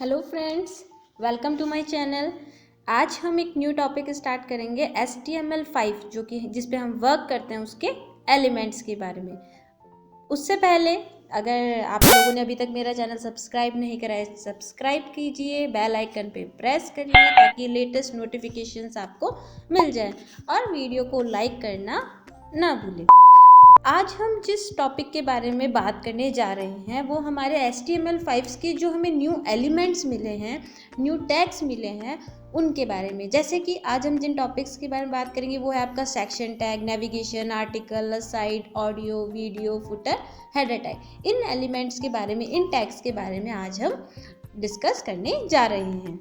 Hello friends, welcome to my channel. आज हम एक न्यू टॉपिक स्टार्ट करेंगे HTML5 जो कि जिस पे हम वर्क करते हैं उसके एलिमेंट्स के बारे में। उससे पहले अगर आप लोगों ने अभी तक मेरा चैनल सब्सक्राइब नहीं करा है, सब्सक्राइब कीजिए, बेल आइकन पे प्रेस करिए ताकि लेटेस्ट नोटिफिकेशंस आपको मिल जाए और वीडियो को लाइक करना ना भूलें। आज हम जिस टॉपिक के बारे में बात करने जा रहे हैं वो हमारे HTML5 के जो हमें न्यू एलिमेंट्स मिले हैं, न्यू टैग्स मिले हैं, उनके बारे में। जैसे कि आज हम जिन टॉपिक्स के बारे में बात करेंगे वो है आपका section tag, navigation, article, site, audio, video, footer, header tag. इन एलिमेंट्स के बारे में, इन टैग्स के बारे में आज हम डिस्कस करने जा रहे हैं।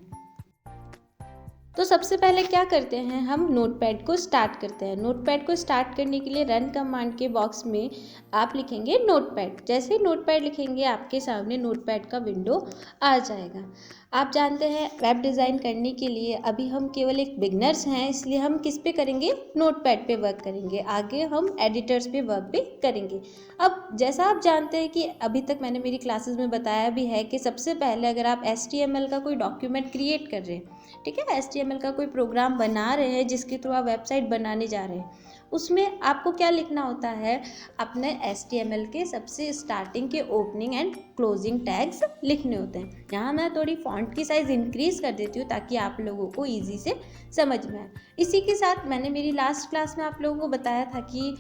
तो सबसे पहले क्या करते हैं, हम नोटपैड को स्टार्ट करते हैं। नोटपैड को स्टार्ट करने के लिए रन कमांड के बॉक्स में आप लिखेंगे नोटपैड। जैसे ही नोटपैड लिखेंगे आपके सामने नोटपैड का विंडो आ जाएगा। आप जानते हैं वेब डिज़ाइन करने के लिए अभी हम केवल एक बिगनर्स हैं, इसलिए हम किस पे करेंगे, नोटपैड पे वर्क करेंगे। आगे हम एडिटर्स पे वर्क भी करेंगे। अब जैसा आप जानते हैं कि अभी तक मैंने मेरी क्लासेस में बताया भी है कि सबसे पहले अगर आप HTML का कोई डॉक्यूमेंट क्रिएट कर रहे हैं, ठीक है, HTML का कोई प्रोग्राम बना रहे हैं जिसके थ्रू आप वेबसाइट बनाने जा रहे हैं, उसमें आपको क्या लिखना होता है, अपने HTML के सबसे स्टार्टिंग के ओपनिंग एंड क्लोजिंग टैग्स लिखने होते हैं। यहाँ मैं थोड़ी फॉन्ट की साइज़ इंक्रीज कर देती हूँ ताकि आप लोगों को ईजी से समझ में आए। इसी के साथ मैंने मेरी लास्ट क्लास में आप लोगों को बताया था कि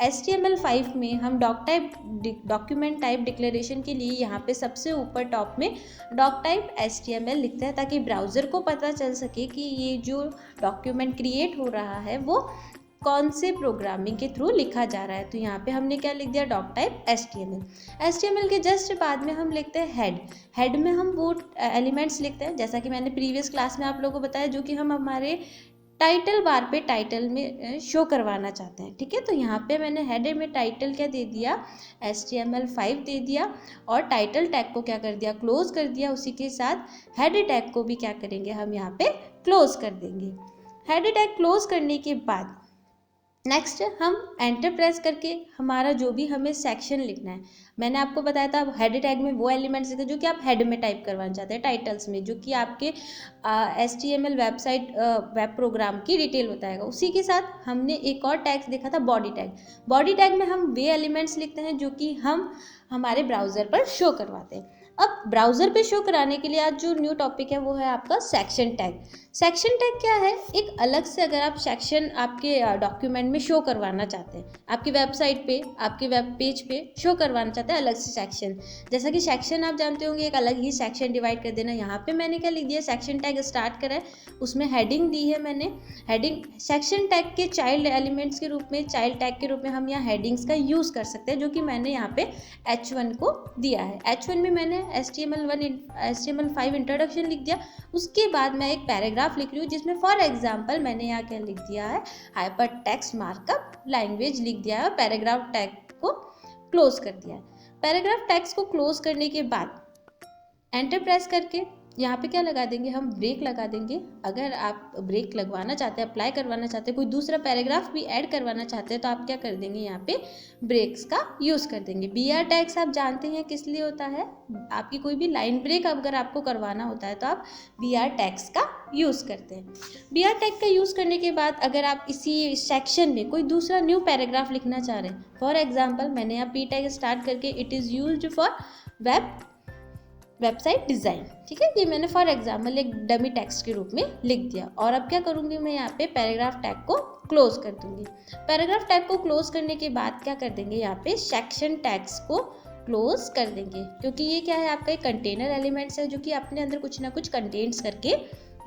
HTML5 में हम डॉक्यूमेंट टाइप डिक्लेरेशन के लिए यहाँ पे सबसे ऊपर टॉप में डॉक टाइप HTML लिखते हैं ताकि ब्राउज़र को पता चल सके कि ये जो डॉक्यूमेंट क्रिएट हो रहा है वो कौन से प्रोग्रामिंग के थ्रू लिखा जा रहा है। तो यहाँ पे हमने क्या लिख दिया, डॉक टाइप HTML के जस्ट बाद में हम लिखते हैं हेड में हम वो एलिमेंट्स लिखते हैं जैसा कि मैंने प्रीवियस क्लास में आप लोगों को बताया, जो कि हम हमारे टाइटल बार पे टाइटल में शो करवाना चाहते हैं। ठीक है, तो यहाँ पे मैंने हेडर में टाइटल क्या दे दिया, HTML5 दे दिया और टाइटल टैग को क्या कर दिया, क्लोज कर दिया। उसी के साथ हेडर टैग को भी क्या करेंगे, हम यहाँ पे क्लोज कर देंगे। हेडर टैग क्लोज करने के बाद नेक्स्ट हम एंटर प्रेस करके हमारा जो भी हमें सेक्शन लिखना है, मैंने आपको बताया था हेड टैग में वो एलिमेंट्स लिखते हैं जो कि आप हेड में टाइप करवाना चाहते हैं, टाइटल्स में, जो कि आपके HTML वेबसाइट वेब प्रोग्राम की डिटेल बताएगा। उसी के साथ हमने एक और टैग देखा था, बॉडी टैग। बॉडी टैग में हम वे एलिमेंट्स लिखते हैं जो कि हम हमारे ब्राउज़र पर शो करवाते हैं। अब ब्राउज़र पे शो कराने के लिए आज जो न्यू टॉपिक है वो है आपका सेक्शन टैग। सेक्शन टैग क्या है, एक अलग से अगर आप सेक्शन आपके डॉक्यूमेंट में शो करवाना चाहते हैं, आपकी वेबसाइट पे, आपके वेब पेज पे शो करवाना चाहते हैं अलग से सेक्शन, जैसा कि सेक्शन आप जानते होंगे एक अलग ही सेक्शन डिवाइड कर देना। यहाँ पे मैंने क्या लिख दिया, सेक्शन टैग स्टार्ट करा है, उसमें हेडिंग दी है मैंने। हेडिंग सेक्शन टैग के चाइल्ड एलिमेंट्स के रूप में, चाइल्ड टैग के रूप में हम यहाँ हेडिंग्स का यूज़ कर सकते हैं, जो कि मैंने यहाँ पे H1 को दिया है। H1 में मैंने HTML5 इंट्रोडक्शन लिख दिया। उसके बाद मैं एक पैराग्राफ लिख रही हूँ जिसमें फॉर एग्जांपल मैंने यहाँ क्या लिख दिया है, हाइपर टेक्स्ट मार्कअप लैंग्वेज लिख दिया है और पैराग्राफ टैग को क्लोज कर दिया है। पैराग्राफ टैग्स को क्लोज करने के बाद एंटर प्रेस करके यहाँ पे क्या लगा देंगे, हम ब्रेक लगा देंगे। अगर आप ब्रेक लगवाना चाहते हैं, अप्लाई करवाना चाहते हैं, कोई दूसरा पैराग्राफ भी ऐड करवाना चाहते हैं, तो आप क्या कर देंगे, यहाँ पे ब्रेक्स का यूज़ कर देंगे। BR टैग्स आप जानते हैं किस लिए होता है, आपकी कोई भी लाइन ब्रेक अगर आपको करवाना होता है तो आप BR टैग्स का यूज़ करते हैं। BR टैग का यूज़ करने के बाद अगर आप इसी सेक्शन में कोई दूसरा न्यू पैराग्राफ लिखना चाह रहे हैं, फॉर एग्जाम्पल मैंने यहाँ P टैग स्टार्ट करके it is used for website design, ठीक है, ये मैंने फॉर एग्जाम्पल एक डमी टेक्स्ट के रूप में लिख दिया। और अब क्या करूँगी, मैं यहाँ पे पैराग्राफ टैग को क्लोज कर दूँगी। पैराग्राफ टैग को क्लोज करने के बाद क्या कर देंगे, यहाँ पे सेक्शन टैग्स को क्लोज कर देंगे, क्योंकि ये क्या है, आपका एक कंटेनर एलिमेंट्स है जो कि अपने अंदर कुछ ना कुछ कंटेंट्स करके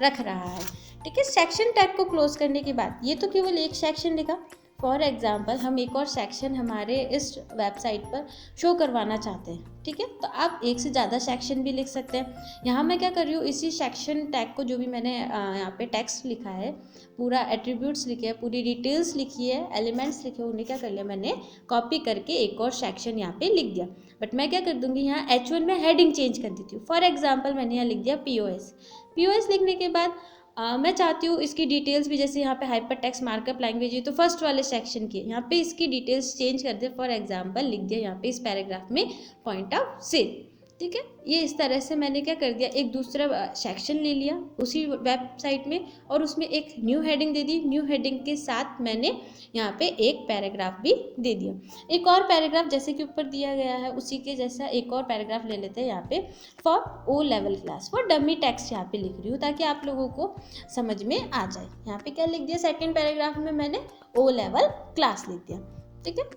रख रहा है। ठीक है, सेक्शन टैग को क्लोज करने के बाद ये तो केवल एक सेक्शन लिखा। फॉर एग्जाम्पल हम एक और सेक्शन हमारे इस वेबसाइट पर शो करवाना चाहते हैं, ठीक है, तो आप एक से ज़्यादा सेक्शन भी लिख सकते हैं। यहाँ मैं क्या कर रही हूँ, इसी सेक्शन टैग को, जो भी मैंने यहाँ पे टेक्स्ट लिखा है, पूरा एट्रीब्यूट्स लिखे हैं, पूरी डिटेल्स लिखी है, एलिमेंट्स लिखे, उन्हें क्या कर लिया, मैंने कॉपी करके एक और सेक्शन यहाँ पे लिख दिया। बट मैं क्या कर दूँगी, यहाँ H1 में हेडिंग चेंज कर देती हूँ। फॉर एग्जाम्पल मैंने यहाँ लिख दिया POS लिखने के बाद मैं चाहती हूँ इसकी डिटेल्स भी, जैसे यहाँ पे हाइपर टेक्स्ट मार्कअप लैंग्वेज है तो फर्स्ट वाले सेक्शन की, यहाँ पे इसकी डिटेल्स चेंज कर दे। फॉर एग्जांपल लिख दिया यहाँ पे इस पैराग्राफ में पॉइंट ऑफ सेल, ठीक है। ये इस तरह से मैंने क्या कर दिया, एक दूसरा सेक्शन ले लिया उसी वेबसाइट में और उसमें एक न्यू हेडिंग दे दी। न्यू हेडिंग के साथ मैंने यहाँ पे एक पैराग्राफ भी दे दिया। एक और पैराग्राफ जैसे कि ऊपर दिया गया है उसी के जैसा एक और पैराग्राफ ले लेते हैं यहाँ पे, for O level class, for dummy text यहाँ पे लिख रही हूँ ताकि आप लोगों को समझ में आ जाए। यहाँ पे क्या लिख दिया, सेकेंड पैराग्राफ में मैंने ओ लेवल क्लास लिख दिया। ठीक है,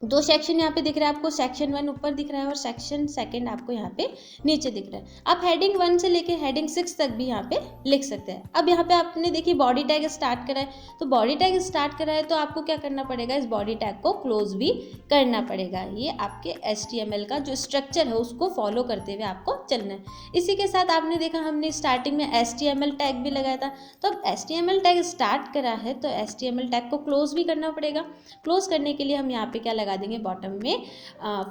दो सेक्शन यहाँ पे दिख रहा है आपको, सेक्शन 1 ऊपर दिख रहा है और सेक्शन 2 आपको यहाँ पे नीचे दिख रहा है। आप हेडिंग 1 से लेके हेडिंग 6 तक भी यहाँ पे लिख सकते हैं। अब यहाँ पे आपने देखिए बॉडी टैग स्टार्ट करा है, तो बॉडी टैग स्टार्ट करा है तो आपको क्या करना पड़ेगा, इस बॉडी टैग को क्लोज भी करना पड़ेगा। ये आपके HTML का जो स्ट्रक्चर है उसको फॉलो करते हुए आपको चलना है। इसी के साथ आपने देखा हमने स्टार्टिंग में HTML टैग भी लगाया था, तो अब HTML टैग स्टार्ट करा है तो HTML टैग को क्लोज भी करना पड़ेगा। क्लोज करने के लिए हम यहाँ पे क्या लगा देंगे, बॉटम में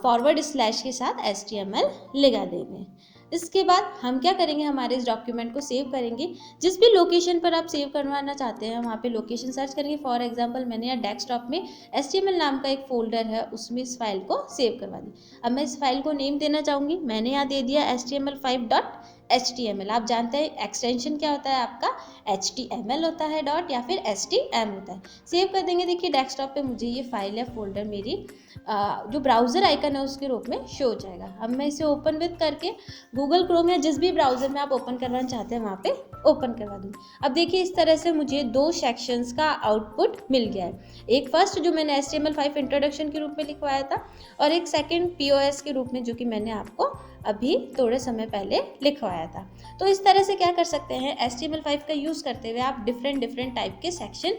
फॉरवर्ड स्लैश के साथ HTML लगा देंगे। इसके बाद हम क्या करेंगे, हमारे इस डॉक्यूमेंट को सेव करेंगे। जिस भी लोकेशन पर आप सेव करवाना चाहते हैं वहाँ पे लोकेशन सर्च करेंगे। फॉर एग्जांपल मैंने यहाँ डेस्कटॉप में HTML नाम का एक फोल्डर है, उसमें इस फाइल को सेव करवा दी। अब मैं इस फाइल को नेम देना चाहूँगी, मैंने यहाँ दे दिया HTML5.html। आप जानते हैं एक्सटेंशन क्या होता है आपका, HTML होता है डॉट या फिर HTM होता है। सेव कर देंगे। देखिए डेस्कटॉप पे मुझे ये फाइल या फोल्डर मेरी जो ब्राउज़र आइकन है उसके रूप में शो हो जाएगा। अब मैं इसे ओपन विद करके गूगल क्रोम या जिस भी ब्राउज़र में आप ओपन करवाना चाहते हैं वहाँ पे ओपन करवा दूँ। अब देखिए इस तरह से मुझे दो सेक्शंस का आउटपुट मिल गया है। एक फर्स्ट जो मैंने HTML5 इंट्रोडक्शन के रूप में लिखवाया था और एक सेकंड POS के रूप में जो कि मैंने आपको अभी थोड़े समय पहले लिखवाया था। तो इस तरह से क्या कर सकते हैं, HTML5 का यूज़ करते हुए आप डिफरेंट टाइप के सेक्शन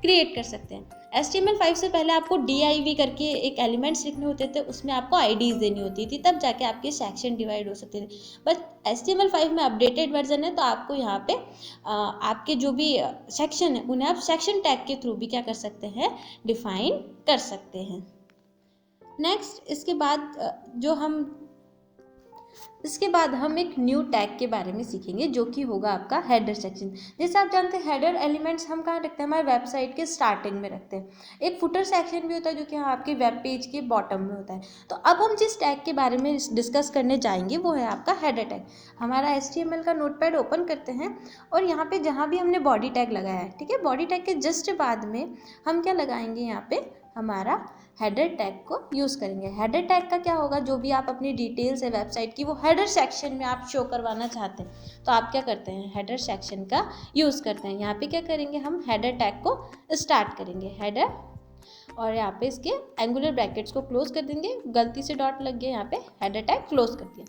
क्रिएट कर सकते हैं। HTML5 से पहले आपको div करके एक एलिमेंट्स लिखने होते थे, उसमें आपको IDs देनी होती थी, तब जाके आपके सेक्शन डिवाइड हो सकते थे। बट HTML5 में अपडेटेड वर्जन है तो आपको यहाँ पे आपके जो भी सेक्शन है उन्हें आप सेक्शन टैग के थ्रू भी क्या कर सकते हैं, डिफाइन कर सकते हैं। नेक्स्ट इसके बाद हम एक न्यू टैग के बारे में सीखेंगे जो कि होगा आपका हेडर सेक्शन। जैसे आप जानते हैं हेडर एलिमेंट्स हम कहाँ रखते हैं, हमारे वेबसाइट के स्टार्टिंग में रखते हैं। एक फुटर सेक्शन भी होता है जो कि आपके वेब पेज के बॉटम में होता है। तो अब हम जिस टैग के बारे में डिस्कस करने जाएंगे वो है आपका हेडर टैग। हमारा HTML का नोटपैड ओपन करते हैं और यहाँ पे जहाँ भी हमने बॉडी टैग लगाया है, ठीक है, बॉडी टैग के जस्ट बाद में हम क्या लगाएंगे, यहाँ पे हमारा हेडर टैग को यूज़ करेंगे। हेडर टैग का क्या होगा, जो भी आप अपनी डिटेल्स है वेबसाइट की वो हेडर सेक्शन में आप शो करवाना चाहते हैं तो आप क्या करते हैं, हेडर सेक्शन का यूज़ करते हैं। यहाँ पे क्या करेंगे, हम हेडर टैग को स्टार्ट करेंगे हेडर, और यहाँ पे इसके एंगुलर ब्रैकेट्स को क्लोज कर देंगे। गलती से डॉट लग गया, यहाँ पे हेडर टैग क्लोज कर दिया।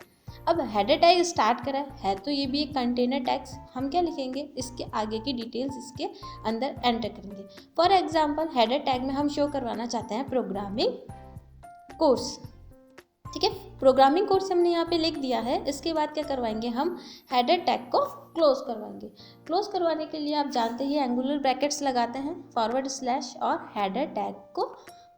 अब हेडर टैग स्टार्ट करा है तो ये भी एक कंटेनर टैग्स, हम क्या लिखेंगे, इसके आगे की डिटेल्स इसके अंदर एंटर करेंगे। फॉर एग्जांपल हेडर टैग में हम शो करवाना चाहते हैं प्रोग्रामिंग कोर्स, ठीक है, प्रोग्रामिंग कोर्स हमने यहाँ पे लिख दिया है। इसके बाद क्या करवाएंगे, हम हेडर टैग को क्लोज करवाएंगे। क्लोज करवाने के लिए आप जानते ही एंगुलर ब्रैकेट्स लगाते हैं, फॉरवर्ड स्लैश और हेडर टैग को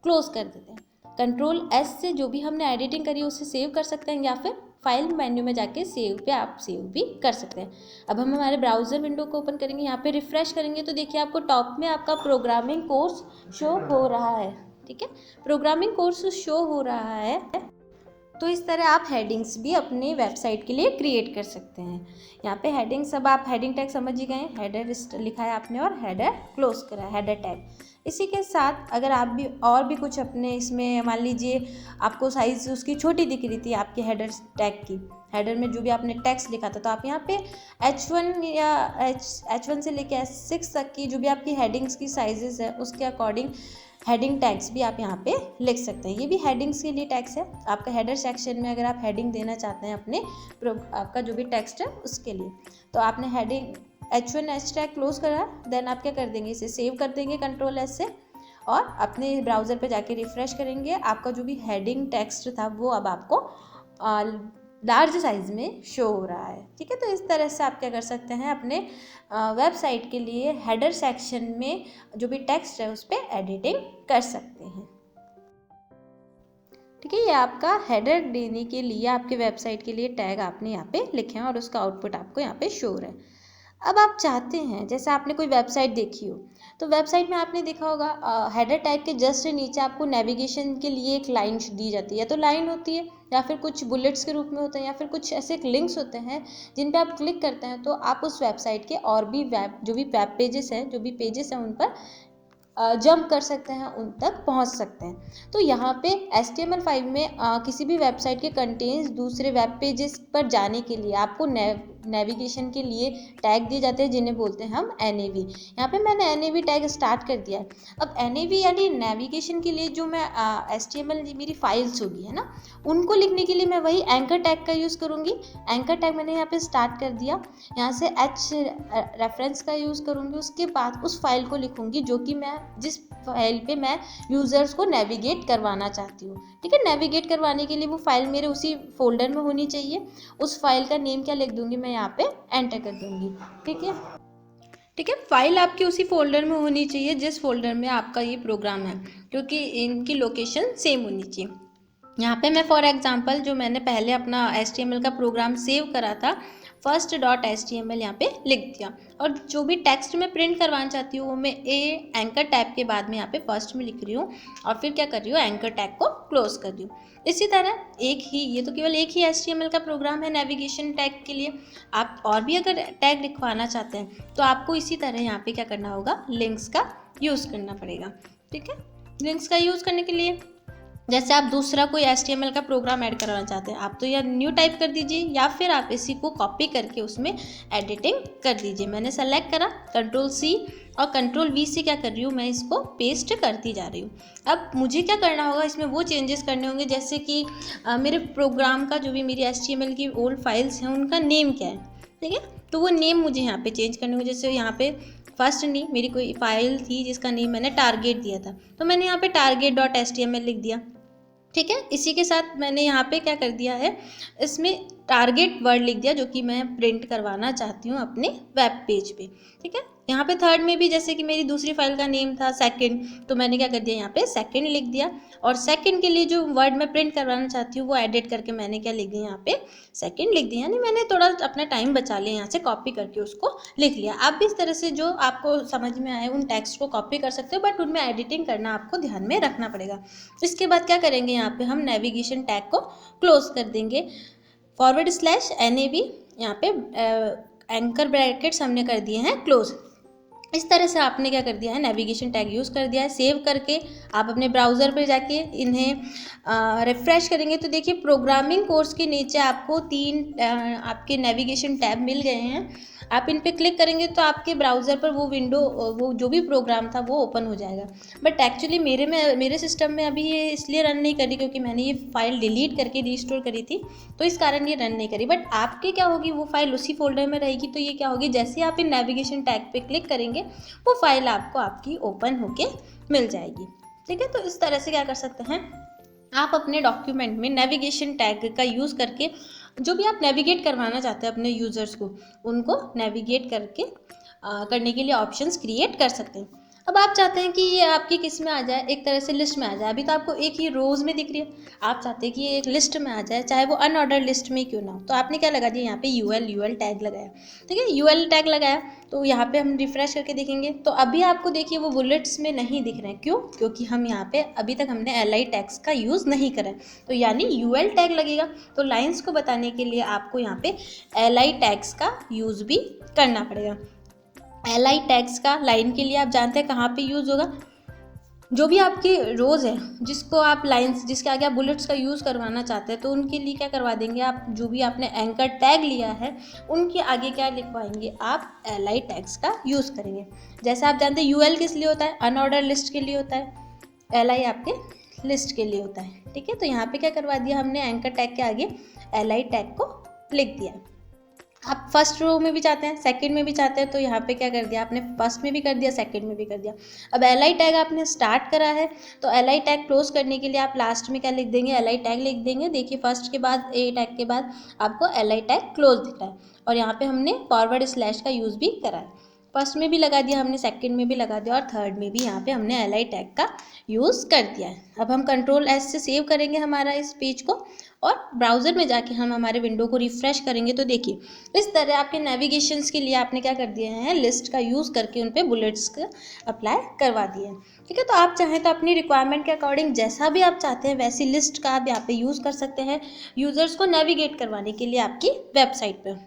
क्लोज कर देते हैं। Ctrl+S से जो भी हमने एडिटिंग करी उसे सेव कर सकते हैं या फिर फाइल मेन्यू में जाके सेव पे आप सेव भी कर सकते हैं। अब हम हमारे ब्राउज़र विंडो को ओपन करेंगे, यहाँ पे रिफ्रेश करेंगे तो देखिए आपको टॉप में आपका प्रोग्रामिंग कोर्स शो हो रहा है, ठीक है, प्रोग्रामिंग कोर्स शो हो रहा है। तो इस तरह आप हेडिंग्स भी अपनी वेबसाइट के लिए क्रिएट कर सकते हैं। यहाँ पे हेडिंग्स, अब आप हेडिंग टैग समझ ही गए, हेडर लिखा है आपने और हेडर क्लोज करा है, हेडर टैग। इसी के साथ अगर आप भी और भी कुछ अपने इसमें, मान लीजिए आपको साइज़ उसकी छोटी दिख रही थी आपके हेडर टैग की, हेडर में जो भी आपने टेक्स्ट लिखा था, तो आप यहाँ पे H1 या H1 से लेके H6 तक की जो भी आपकी हेडिंग्स की साइजेस है उसके अकॉर्डिंग हेडिंग टैग्स भी आप यहाँ पे लिख सकते हैं। ये भी हेडिंग्स के लिए टैग्स है। आपका हेडर सेक्शन में अगर आप हेडिंग देना चाहते हैं अपने आपका जो भी टेक्स्ट है उसके लिए, तो आपने heading H1 H tag close करा, देन आप क्या कर देंगे, इसे सेव कर देंगे Ctrl+S से और अपने ब्राउज़र पे जाके रिफ़्रेश करेंगे। आपका जो भी हेडिंग टेक्स्ट था वो अब आपको लार्ज साइज़ में शो हो रहा है, ठीक है। तो इस तरह से आप क्या कर सकते हैं, अपने वेबसाइट के लिए हेडर सेक्शन में जो भी टेक्स्ट है उस पर एडिटिंग कर सकते हैं, ठीक है। ये आपका हेडर देने के लिए आपके वेबसाइट के लिए टैग आपने यहाँ पे लिखे हैं और उसका आउटपुट आपको यहाँ पे शो हो रहा है। अब आप चाहते हैं, जैसे आपने कोई वेबसाइट देखी हो, तो वेबसाइट में आपने देखा होगा हेडर टैग के जस्ट नीचे आपको नेविगेशन के लिए एक लाइन दी जाती है, या तो लाइन होती है या फिर कुछ बुलेट्स के रूप में होते हैं, या फिर कुछ ऐसे लिंक्स होते हैं जिन पे आप क्लिक करते हैं तो आप उस वेबसाइट के और भी जो भी वेब पेजेस हैं, जो भी पेजेस हैं उन पर जंप कर सकते हैं, उन तक पहुंच सकते हैं। तो यहाँ पे HTML5 में किसी भी वेबसाइट के कंटेंट्स दूसरे वेब पेजेस पर जाने के लिए आपको नेविगेशन के लिए टैग दिए जाते हैं, जिन्हें बोलते हैं हम NAV। यहाँ पे मैंने NAV टैग स्टार्ट कर दिया है। अब NAV यानी नेविगेशन के लिए जो मैं HTML मेरी फाइल्स होगी, है ना, उनको लिखने के लिए मैं वही एंकर टैग का यूज़ करूँगी। एंकर टैग मैंने यहाँ पे स्टार्ट कर दिया, यहाँ से H रेफरेंस का यूज़ करूँगी। उसके बाद उस फाइल को लिखूँगी जो कि मैं जिस फाइल पे मैं यूज़र्स को नेविगेट करवाना चाहती हूँ। ठीक है, नेविगेट करवाने के लिए वो फाइल मेरे उसी फोल्डर में होनी चाहिए। उस फाइल का नेम क्या लिख दूँगी मैं यहाँ पे एंटर कर दूँगी। ठीक है, फाइल आपकी उसी फोल्डर में होनी चाहिए जिस फोल्डर में आपका ये प्रोग्राम है, क्योंकि इनकी लोकेशन सेम होनी चाहिए। यहाँ पे मैं फॉर एग्जांपल जो मैंने पहले अपना HTML का प्रोग्राम सेव करा था, first.html यहाँ पे लिख दिया, और जो भी टेक्स्ट मैं प्रिंट करवाना चाहती हूँ वो मैं एंकर टैग के बाद में यहाँ पे फर्स्ट में लिख रही हूँ, और फिर क्या कर रही हूँ, एंकर टैग को क्लोज कर रही हूँ। इसी तरह ये तो केवल एक ही HTML का प्रोग्राम है नेविगेशन टैग के लिए। आप और भी अगर टैग लिखवाना चाहते हैं तो आपको इसी तरह यहाँ पे क्या करना होगा, लिंक्स का यूज़ करना पड़ेगा। ठीक है, लिंक्स का यूज़ करने के लिए जैसे आप दूसरा कोई HTML का प्रोग्राम ऐड करवाना चाहते हैं, आप तो यह न्यू टाइप कर दीजिए, या फिर आप इसी को कॉपी करके उसमें एडिटिंग कर दीजिए। मैंने सेलेक्ट करा, Ctrl+C और Ctrl+V से क्या कर रही हूँ, मैं इसको पेस्ट करती जा रही हूँ। अब मुझे क्या करना होगा, इसमें वो चेंजेस करने होंगे जैसे कि मेरे प्रोग्राम का जो भी मेरी HTML की ओल्ड फाइल्स हैं उनका नेम क्या है। ठीक है, तो वो नेम मुझे यहाँ पे चेंज करने होंगे। जैसे यहाँ पे फर्स्ट नेम मेरी कोई फाइल थी जिसका नेम मैंने टारगेट दिया था, तो मैंने यहाँ पे target.html लिख दिया। ठीक है, इसी के साथ मैंने यहाँ पे क्या कर दिया है, इसमें टारगेट वर्ड लिख दिया जो कि मैं प्रिंट करवाना चाहती हूँ अपने वेब पेज पे। ठीक है, यहाँ पे थर्ड में भी जैसे कि मेरी दूसरी फाइल का नेम था सेकंड, तो मैंने क्या कर दिया, यहाँ पे सेकंड लिख दिया, और सेकंड के लिए जो वर्ड मैं प्रिंट करवाना चाहती हूँ वो एडिट करके मैंने क्या लिख दिया, यहाँ पे सेकंड लिख दिया। यानी मैंने थोड़ा अपना टाइम बचा लिया, यहाँ से कॉपी करके उसको लिख लिया। आप भी इस तरह से जो आपको समझ में आए उन टेक्स्ट को कॉपी कर सकते हो, बट उनमें एडिटिंग करना आपको ध्यान में रखना पड़ेगा। इसके बाद क्या करेंगे, यहाँ पे हम नेविगेशन टैग को क्लोज कर देंगे, /NAV यहाँ पे एंकर ब्रैकेट्स हमने कर दिए हैं क्लोज। इस तरह से आपने क्या कर दिया है, नेविगेशन टैग यूज़ कर दिया है। सेव करके आप अपने ब्राउज़र पर जाके इन्हें रिफ़्रेश करेंगे तो देखिए प्रोग्रामिंग कोर्स के नीचे आपको 3 आपके नेविगेशन टैब मिल गए हैं। आप इन पे क्लिक करेंगे तो आपके ब्राउज़र पर वो विंडो, वो जो भी प्रोग्राम था वो ओपन हो जाएगा। बट एक्चुअली मेरे सिस्टम में अभी ये इसलिए रन नहीं करी क्योंकि मैंने ये फाइल डिलीट करके रीस्टोर करी थी, तो इस कारण ये रन नहीं करी। बट आपके क्या होगी, वो फाइल उसी फोल्डर में रहेगी, तो ये क्या होगी, जैसे ही आप इन नेविगेशन टैग पे क्लिक करेंगे वो फाइल आपको आपकी ओपन होके मिल जाएगी। ठीक है, तो इस तरह से क्या कर सकते हैं, आप अपने डॉक्यूमेंट में नेविगेशन टैग का यूज़ करके जो भी आप नेविगेट करवाना चाहते हैं अपने यूज़र्स को, उनको नेविगेट करने के लिए ऑप्शंस क्रिएट कर सकते हैं। अब आप चाहते हैं कि ये आपकी किस में आ जाए, एक तरह से लिस्ट में आ जाए। अभी तो आपको एक ही रोज़ में दिख रही है, आप चाहते हैं कि ये एक लिस्ट में आ जाए, चाहे वो अनऑर्डर लिस्ट में क्यों ना हो। तो आपने क्या लगा दिया, यहाँ पे UL टैग लगाया। ठीक है, UL टैग लगाया तो यहाँ पे हम रिफ्रेश करके देखेंगे तो अभी आपको देखिए वो बुलेट्स में नहीं दिख रहे हैं। क्यों? क्योंकि हम यहाँ पे अभी तक हमने LI टैग्स का यूज़ नहीं करा है, तो यानी UL टैग लगेगा। तो लाइन्स को बताने के लिए आपको यहाँ पे LI टैग्स का यूज़ भी करना पड़ेगा। LI टैग्स का लाइन के लिए आप जानते हैं कहाँ पे यूज़ होगा, जो भी आपकी रोज़ है जिसको आप लाइन्स, जिसके आगे आप बुलेट्स का यूज़ करवाना चाहते हैं, तो उनके लिए क्या करवा देंगे आप, जो भी आपने एंकर टैग लिया है उनके आगे क्या लिखवाएंगे, आप LI टैग्स का यूज़ करेंगे। जैसे आप जानते हैं UL किस लिए होता है, अनऑर्डर लिस्ट के लिए होता है, LI आपके लिस्ट के लिए होता है। ठीक है, तो यहाँ पे क्या करवा दिया हमने, एंकर टैग के आगे LI टैग को लिख दिया। आप फर्स्ट रो में भी चाहते हैं, सेकंड में भी चाहते हैं, तो यहाँ पे क्या कर दिया आपने, फर्स्ट में भी कर दिया, सेकंड में भी कर दिया। अब LI टैग आपने स्टार्ट करा है तो LI टैग क्लोज करने के लिए आप लास्ट में क्या लिख देंगे, LI टैग लिख देंगे। देखिए फर्स्ट के बाद A टैग के बाद आपको LI टैग क्लोज दिख रहा है, और यहाँ पे हमने / का यूज़ भी करा है। फर्स्ट में भी लगा दिया हमने, सेकंड में भी लगा दिया, और थर्ड में भी यहाँ पे हमने LI टैग का यूज़ कर दिया है। अब हम Ctrl+S से सेव करेंगे हमारा इस पेज को, और ब्राउज़र में जाके हम हमारे विंडो को रिफ़्रेश करेंगे तो देखिए इस तरह आपके नेविगेशंस के लिए आपने क्या कर दिया है, लिस्ट का यूज़ करके उन पे बुलेट्स का अप्लाई करवा दिया है। ठीक है, तो आप चाहें तो अपनी रिक्वायरमेंट के अकॉर्डिंग जैसा भी आप चाहते हैं वैसी लिस्ट का आप यहाँ पे यूज़ कर सकते हैं यूज़र्स को नेविगेट करवाने के लिए आपकी वेबसाइट पर।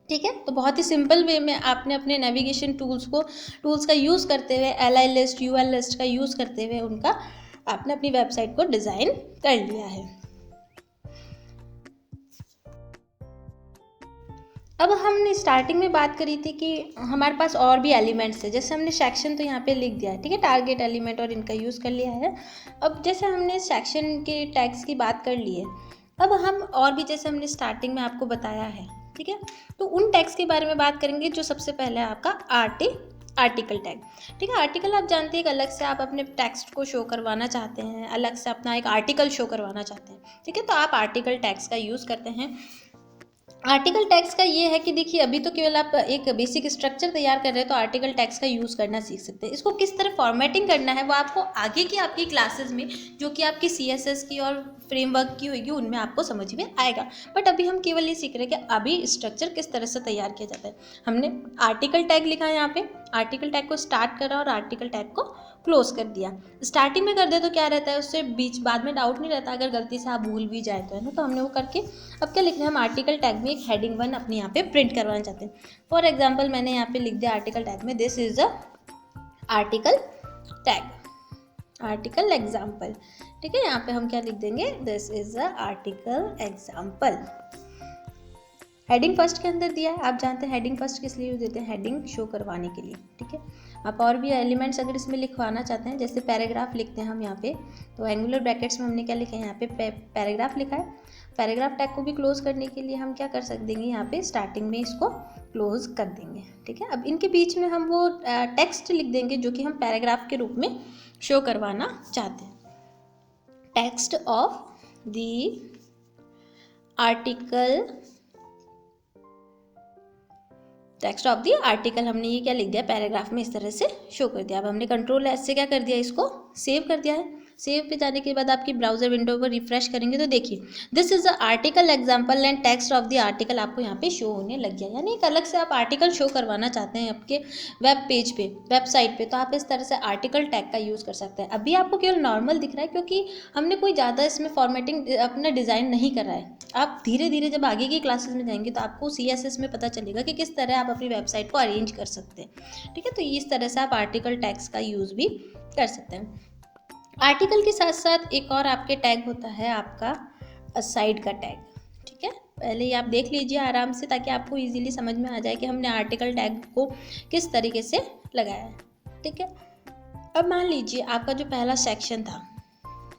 ठीक है, तो बहुत ही सिंपल वे में आपने अपने नेविगेशन टूल्स का यूज़ करते हुए li लिस्ट ul लिस्ट का यूज़ करते हुए उनका आपने अपनी वेबसाइट को डिज़ाइन कर लिया है। अब हमने स्टार्टिंग में बात करी थी कि हमारे पास और भी एलिमेंट्स है, जैसे हमने सेक्शन तो यहाँ पे लिख दिया है, ठीक है, टारगेट एलिमेंट और इनका यूज़ कर लिया है। अब जैसे हमने सेक्शन के टैग्स की बात कर ली है, अब हम और भी जैसे हमने स्टार्टिंग में आपको बताया है, ठीक है, तो उन टैग्स के बारे में बात करेंगे। जो सबसे पहले है आपका आर्टिकल टैग। ठीक है, आर्टिकल आप जानते हैं, एक अलग से आप अपने टेक्स्ट को शो करवाना चाहते हैं, अलग से अपना एक आर्टिकल शो करवाना चाहते हैं, ठीक है, तो आप आर्टिकल टैग्स का यूज़ करते हैं। आर्टिकल टैग्स का ये है कि देखिए अभी तो केवल आप एक बेसिक स्ट्रक्चर तैयार कर रहे हैं तो आर्टिकल टैग्स का यूज़ करना सीख सकते हैं। इसको किस तरह फॉर्मेटिंग करना है वो आपको आगे की आपकी क्लासेस में, जो कि आपकी CSS की और फ्रेमवर्क की होगी, उनमें आपको समझ में आएगा। बट अभी हम केवल ये सीख रहे हैं कि अभी स्ट्रक्चर किस तरह से तैयार किया जाता है। हमने आर्टिकल टैग लिखा है, यहाँ पे आर्टिकल टैग को स्टार्ट करा और आर्टिकल टैग को क्लोज कर दिया। स्टार्टिंग में कर दे तो क्या रहता है, उससे बीच बाद में डाउट नहीं रहता अगर गलती से आप भूल भी जाए तो, है ना। तो हमने वो करके अब क्या लिख रहे हैं, हम आर्टिकल टैग में एक हेडिंग 1 अपने यहाँ पे प्रिंट करवाना चाहते हैं। फॉर एग्जाम्पल मैंने यहाँ पे लिख दिया आर्टिकल टैग में this is a article tag, article example. ठीक है, यहाँ पे हम क्या लिख देंगे, this is a article example. Heading first के अंदर दिया है, आप जानते हैं हेडिंग फर्स्ट किस लिए यूज देते हैं, हेडिंग शो करवाने के लिए। ठीक है, आप और भी एलिमेंट्स अगर इसमें लिखवाना चाहते हैं, जैसे पैराग्राफ लिखते हैं हम यहाँ पे, तो एंगुलर ब्रैकेट्स में हमने क्या लिखा है, यहाँ पे पैराग्राफ लिखा है। पैराग्राफ टैग को भी क्लोज करने के लिए हम क्या कर सकते देंगे, यहाँ पे स्टार्टिंग में इसको क्लोज कर देंगे। ठीक है, अब इनके बीच में हम वो टेक्स्ट लिख देंगे जो कि हम पैराग्राफ के रूप में शो करवाना चाहते हैं। Text of the article, text of the article हमने ये क्या लिख दिया, पैराग्राफ में इस तरह से शो कर दिया। अब हमने कंट्रोल एस से क्या कर दिया, इसको सेव कर दिया है। सेव पे जाने के बाद आपकी ब्राउजर विंडो पर रिफ्रेश करेंगे तो देखिए this is the article example and text of the article आपको यहाँ पे शो होने लग गया। यानी एक अलग से आप आर्टिकल शो करवाना चाहते हैं आपके वेब पेज पे, वेबसाइट पे, तो आप इस तरह से आर्टिकल टैग का यूज़ कर सकते हैं। अभी आपको केवल नॉर्मल दिख रहा है क्योंकि हमने कोई ज़्यादा इसमें फॉर्मेटिंग अपना डिज़ाइन नहीं करा है। आप धीरे धीरे जब आगे की क्लासेस में जाएंगे तो आपको CSS में पता चलेगा कि किस तरह आप अपनी वेबसाइट को अरेंज कर सकते हैं। ठीक है, तो इस तरह से आप आर्टिकल टैग्स का यूज़ भी कर सकते हैं। आर्टिकल के साथ साथ एक और आपके टैग होता है आपका असाइड का टैग। ठीक है, पहले ये आप देख लीजिए आराम से ताकि आपको इजीली समझ में आ जाए कि हमने आर्टिकल टैग को किस तरीके से लगाया है। ठीक है, अब मान लीजिए आपका जो पहला सेक्शन था,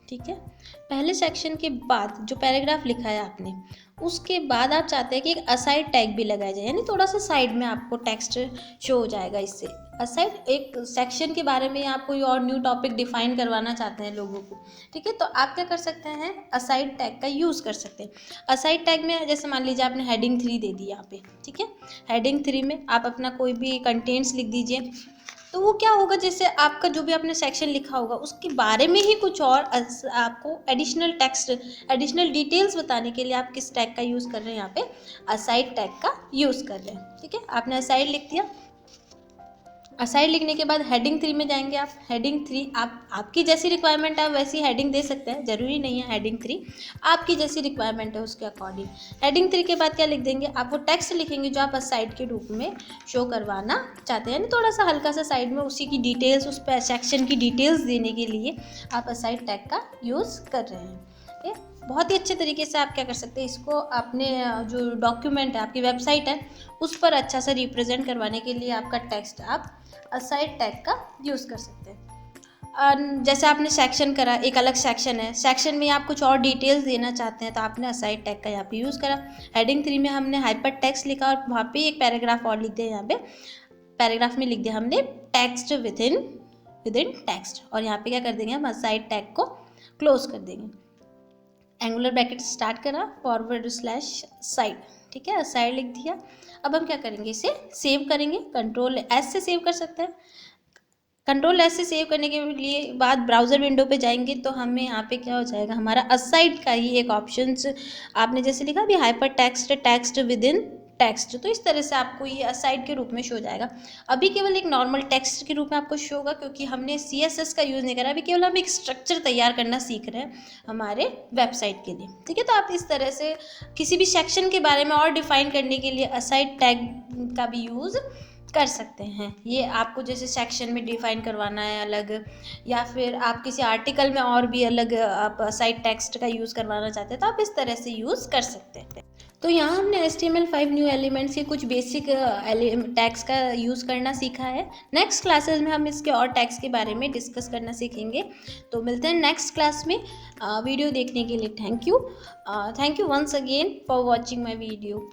ठीक है, पहले सेक्शन के बाद जो पैराग्राफ लिखा है आपने, उसके बाद आप चाहते हैं कि एक असाइड टैग भी लगाया जाए, यानी थोड़ा सा साइड में आपको टेक्स्ट शो हो जाएगा इससे। असाइड एक सेक्शन के बारे में आप कोई और न्यू टॉपिक डिफाइन करवाना चाहते हैं लोगों को, ठीक है, तो आप क्या कर सकते हैं, असाइड टैग का यूज़ कर सकते हैं। असाइड टैग में जैसे मान लीजिए आपने हेडिंग 3 दे दी यहाँ पे, ठीक है, हेडिंग 3 में आप अपना कोई भी कंटेंट्स लिख दीजिए। तो वो क्या होगा, जैसे आपका जो भी आपने सेक्शन लिखा होगा उसके बारे में ही कुछ और आपको एडिशनल टेक्स्ट, एडिशनल डिटेल्स बताने के लिए आप किस टैग का यूज़ कर रहे हैं, यहाँ पे असाइड टैग का यूज़ कर रहे हैं। ठीक है, आपने असाइड लिख दिया। असाइड लिखने के बाद हेडिंग 3 में जाएंगे आप। हेडिंग 3 आपकी जैसी रिक्वायरमेंट है वैसी हेडिंग दे सकते हैं, ज़रूरी नहीं है हेडिंग 3 आपकी जैसी रिक्वायरमेंट है उसके अकॉर्डिंग। हेडिंग 3 के बाद क्या लिख देंगे, आप वो टेक्स्ट लिखेंगे जो आप असाइड के रूप में शो करवाना चाहते हैं, यानी थोड़ा सा हल्का सा साइड में उसी की डिटेल्स, उस सेक्शन की डिटेल्स देने के लिए आप असाइड टैग का यूज़ कर रहे हैं। ठीक है, बहुत ही अच्छे तरीके से आप क्या कर सकते हैं, इसको अपने जो डॉक्यूमेंट है, आपकी वेबसाइट है, उस पर अच्छा सा रिप्रेजेंट करवाने के लिए आपका टेक्स्ट आप असाइड टैग का यूज़ कर सकते हैं। जैसे आपने सेक्शन करा, एक अलग सेक्शन है, सेक्शन में आप कुछ और डिटेल्स देना चाहते हैं तो आपने असाइड टैग का यहाँ पे यूज़ करा। हेडिंग 3 में हमने हाइपर टेक्स्ट लिखा और वहाँ पे एक पैराग्राफ और लिख दिया, यहाँ पे पैराग्राफ में लिख दिया हमने टेक्स्ट विद इन टेक्स्ट, और यहाँ पे क्या कर देंगे, हम असाइड टैग को क्लोज कर देंगे। एंगुलर ब्रैकेट स्टार्ट करा, फॉरवर्ड स्लैश साइड, ठीक है, साइड लिख दिया। अब हम क्या करेंगे, इसे सेव करेंगे, कंट्रोल एस से सेव कर सकते हैं। कंट्रोल एस से सेव करने के लिए बाद ब्राउज़र विंडो पे जाएंगे तो हमें यहाँ पे क्या हो जाएगा, हमारा असाइड का ही एक ऑप्शंस आपने जैसे लिखा अभी hyper text, text with in text, तो इस तरह से आपको ये असाइड के रूप में शो हो जाएगा। अभी केवल एक नॉर्मल टेक्स्ट के रूप में आपको शो होगा क्योंकि हमने CSS का यूज़ नहीं करा, अभी केवल हम एक स्ट्रक्चर तैयार करना सीख रहे हैं हमारे वेबसाइट के लिए। ठीक है, तो आप इस तरह से किसी भी सेक्शन के बारे में और डिफाइन करने के लिए असाइड टैग का भी यूज़ कर सकते हैं। ये आपको जैसे सेक्शन में डिफाइन करवाना है अलग, या फिर आप किसी आर्टिकल में और भी अलग आप साइड टेक्स्ट का यूज़ करवाना चाहते हैं तो आप इस तरह से यूज़ कर सकते हैं। तो यहाँ हमने HTML5 न्यू एलिमेंट्स के कुछ बेसिक टैग्स का यूज़ करना सीखा है। नेक्स्ट क्लासेस में हम इसके और टैग्स के बारे में डिस्कस करना सीखेंगे। तो मिलते हैं नेक्स्ट क्लास में। वीडियो देखने के लिए thank you once again for watching my video.